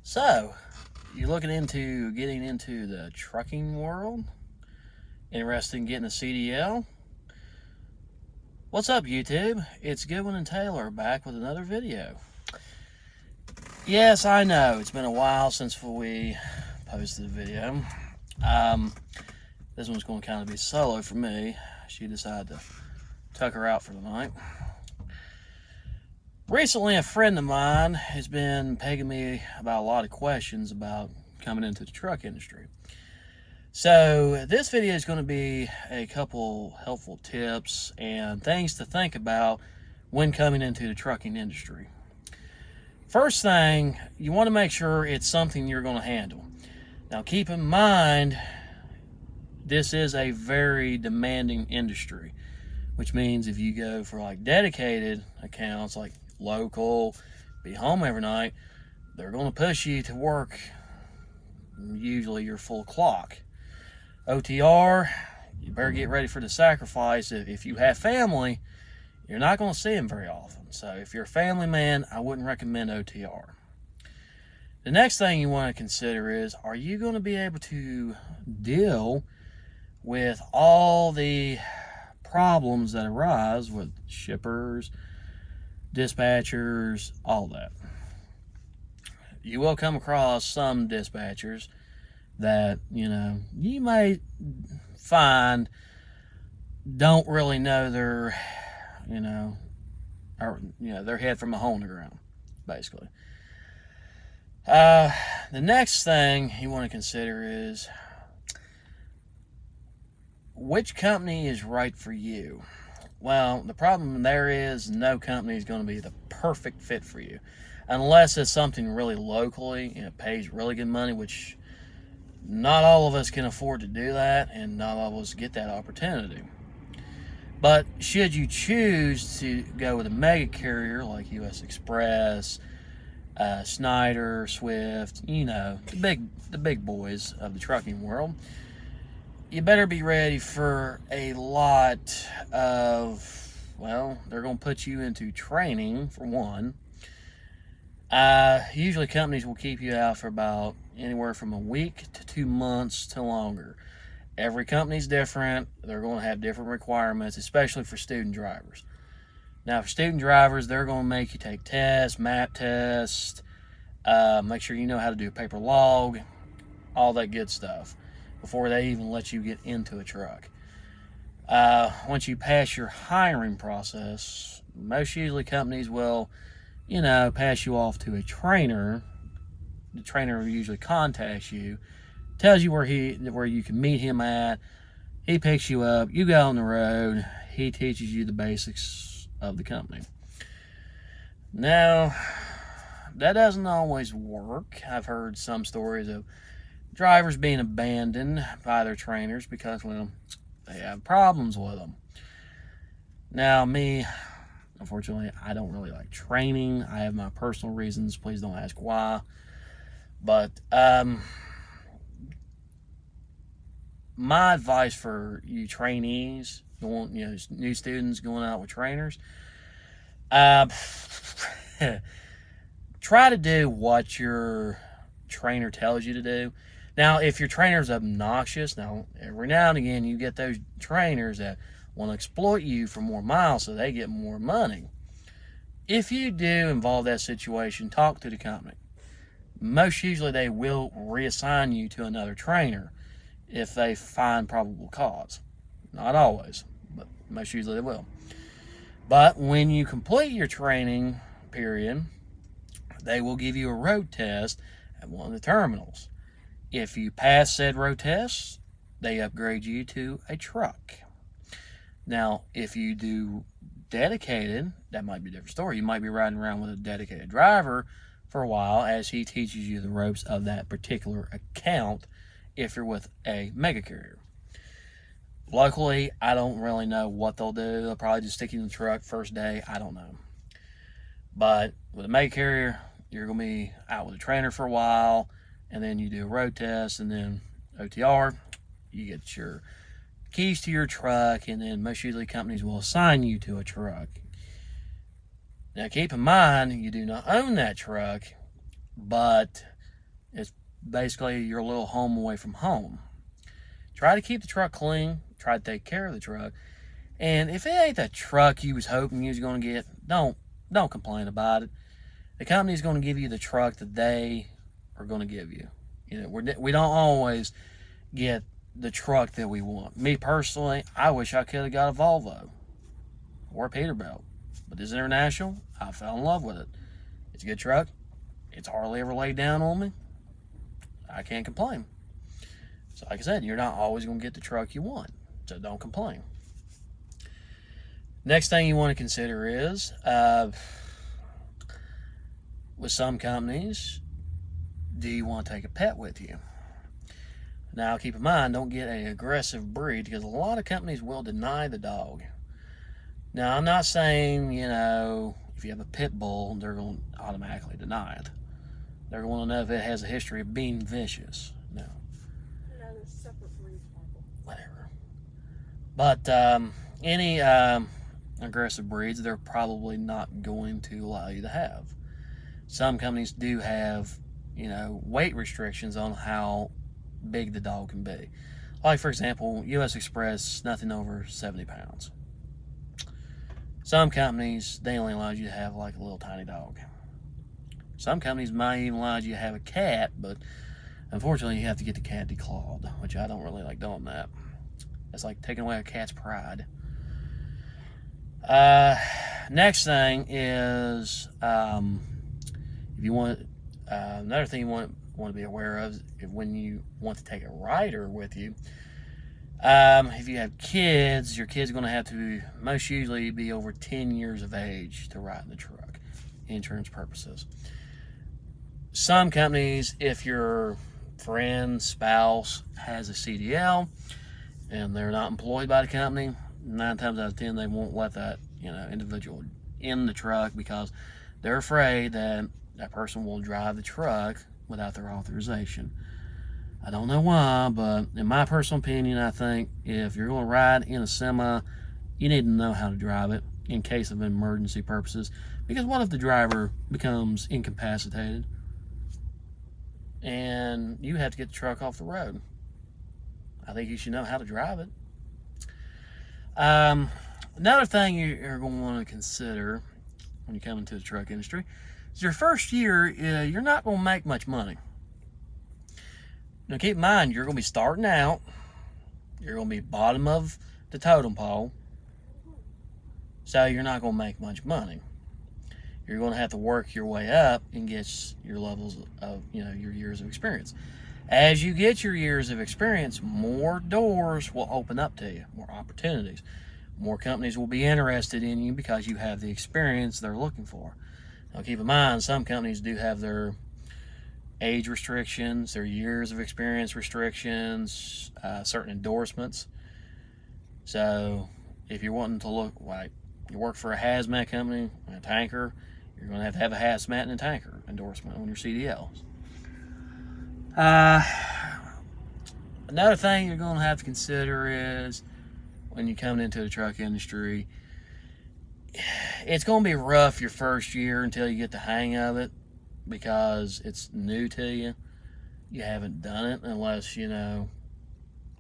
So, you're looking into getting into the trucking world? Interested in getting a CDL? What's up, YouTube? It's Goodwin and Taylor back with another video. Yes, I know it's been a while since we posted a video. Um, this one's going to kind of be solo for me. She decided to tuck her out for the night. Recently, a friend of mine has been pegging me about a lot of questions about coming into the truck industry. So this video is going to be a couple helpful tips and things to think about when coming into the trucking industry. First thing, you want to make sure it's something you're going to handle. Now keep in mind, this is a very demanding industry, which means if you go for like dedicated accounts like local, be home every night, they're going to push you to work usually your full clock. OTR, you better get ready for the sacrifice. If you have family, you're not going to see them very often. So if you're a family man, I wouldn't recommend OTR. The next thing you want to consider is, are you going to be able to deal with all the problems that arise with shippers, dispatchers, all that? You will come across some dispatchers that, you may find don't really know their, their head from a hole in the ground, basically. The next thing you want to consider is, which company is right for you? Well, the problem there is no company is going to be the perfect fit for you, unless it's something really locally and it pays really good money, which not all of us can afford to do that, and not all of us get that opportunity. But should you choose to go with a mega carrier like U.S. Express, Snyder, Swift, the big boys of the trucking world, you better be ready for a lot of, they're going to put you into training, for one. Usually companies will keep you out for about anywhere from a week to 2 months to longer. Every company's different. They're going to have different requirements, especially for student drivers. Now, for student drivers, they're going to make you take tests, map tests, make sure you know how to do a paper log, all that good stuff, before they even let you get into a truck. Once you pass your hiring process, most usually companies will pass you off to a trainer. The trainer usually contacts you, tells you where you can meet him at. He picks you up, you go on the road, he teaches you the basics of the company. Now, that doesn't always work. I've heard some stories of drivers being abandoned by their trainers because, they have problems with them. Now, me, unfortunately, I don't really like training. I have my personal reasons. Please don't ask why. But my advice for you trainees, new students going out with trainers, try to do what your trainer tells you to do. Now, if your trainer's obnoxious, every now and again you get those trainers that want to exploit you for more miles so they get more money. If you do involve that situation, talk to the company. Most usually they will reassign you to another trainer if they find probable cause. Not always, but most usually they will. But when you complete your training period, they will give you a road test at one of the terminals. If you pass said road test, they upgrade you to a truck. Now, if you do dedicated, that might be a different story. You might be riding around with a dedicated driver for a while as he teaches you the ropes of that particular account if you're with a mega carrier. Locally, I don't really know what they'll do. They'll probably just stick you in the truck first day. I don't know. But with a mega carrier, you're going to be out with a trainer for a while, and then you do a road test, and then OTR, you get your keys to your truck, and then most usually companies will assign you to a truck. Now keep in mind, you do not own that truck, but It's basically your little home away from home. Try to keep the truck clean. Try to take care of the truck. And if it ain't the truck you was hoping you was going to get, don't complain about it. The company's going to give you the truck that they are going to give you. You know, we don't always get the truck that we want. Me personally, I wish I could have got a Volvo or a Peterbilt. But this International, I fell in love with it. It's a good truck. It's hardly ever laid down on me. I can't complain. So like I said, you're not always going to get the truck you want. So don't complain. Next thing you want to consider is, with some companies, do you want to take a pet with you? Now keep in mind, don't get an aggressive breed, because a lot of companies will deny the dog. Now I'm not saying, you know, if you have a pit bull, they're going to automatically deny it. They're going to know if it has a history of being vicious. No. No, there's separate breeds, Michael. Whatever. But any aggressive breeds, they're probably not going to allow you to have. Some companies do have, you know, weight restrictions on how big the dog can be. Like, for example, U.S. Express, nothing over 70 pounds. Some companies, they only allow you to have like a little tiny dog. Some companies might even allow you to have a cat, but unfortunately you have to get the cat declawed, which I don't really like doing that. It's like taking away a cat's pride. Next thing is, if you want, another thing you want to be aware of is when you want to take a rider with you. If you have kids, your kid's going to have to most usually be over 10 years of age to ride in the truck, insurance purposes. Some companies, if your friend, spouse has a CDL and they're not employed by the company, 9 times out of 10 they won't let that, you know, individual in the truck, because they're afraid that that person will drive the truck without their authorization. I don't know why, but in my personal opinion, I think if you're going to ride in a semi, you need to know how to drive it in case of emergency purposes. Because what if the driver becomes incapacitated and you have to get the truck off the road? I think you should know how to drive it. Another thing you're going to want to consider when you come into the truck industry is your first year, you're not going to make much money. Now keep in mind, you're going to be starting out. You're going to be bottom of the totem pole. So you're not going to make much money. You're going to have to work your way up and get your levels of, you know, your years of experience. As you get your years of experience, more doors will open up to you, more opportunities. More companies will be interested in you because you have the experience they're looking for. Now keep in mind, some companies do have their age restrictions, their years of experience restrictions, certain endorsements. So if you're wanting to look like you work for a hazmat company, a tanker, you're going to have a hazmat and a tanker endorsement on your CDLs. Another thing you're going to have to consider is when you come into the truck industry, it's going to be rough your first year until you get the hang of it, because it's new to you. You haven't done it unless, you know,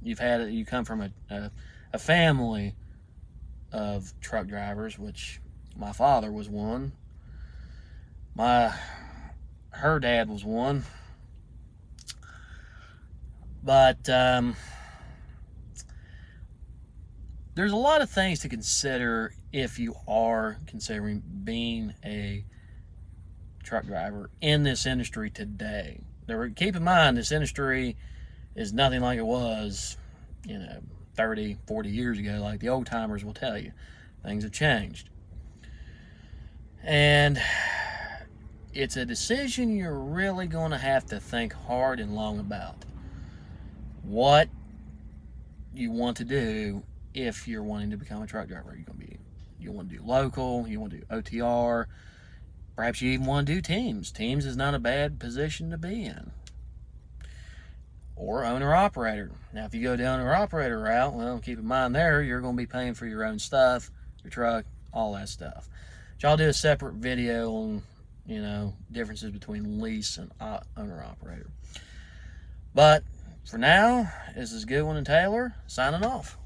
you've had it. You come from a family of truck drivers, which my father was one. Her dad was one. But there's a lot of things to consider if you are considering being a truck driver in this industry today. Keep in mind, this industry is nothing like it was, you know, 30, 40 years ago, like the old timers will tell you. Things have changed. And it's a decision you're really going to have to think hard and long about. What you want to do if you're wanting to become a truck driver. You want to do local, you want to do OTR, perhaps you even want to do teams. Teams is not a bad position to be in. Or owner-operator. Now, if you go down owner-operator route, well, keep in mind there, you're going to be paying for your own stuff, your truck, all that stuff. But I'll do a separate video on you know, differences between lease and owner operator. But for now, this is Goodwin and Taylor signing off.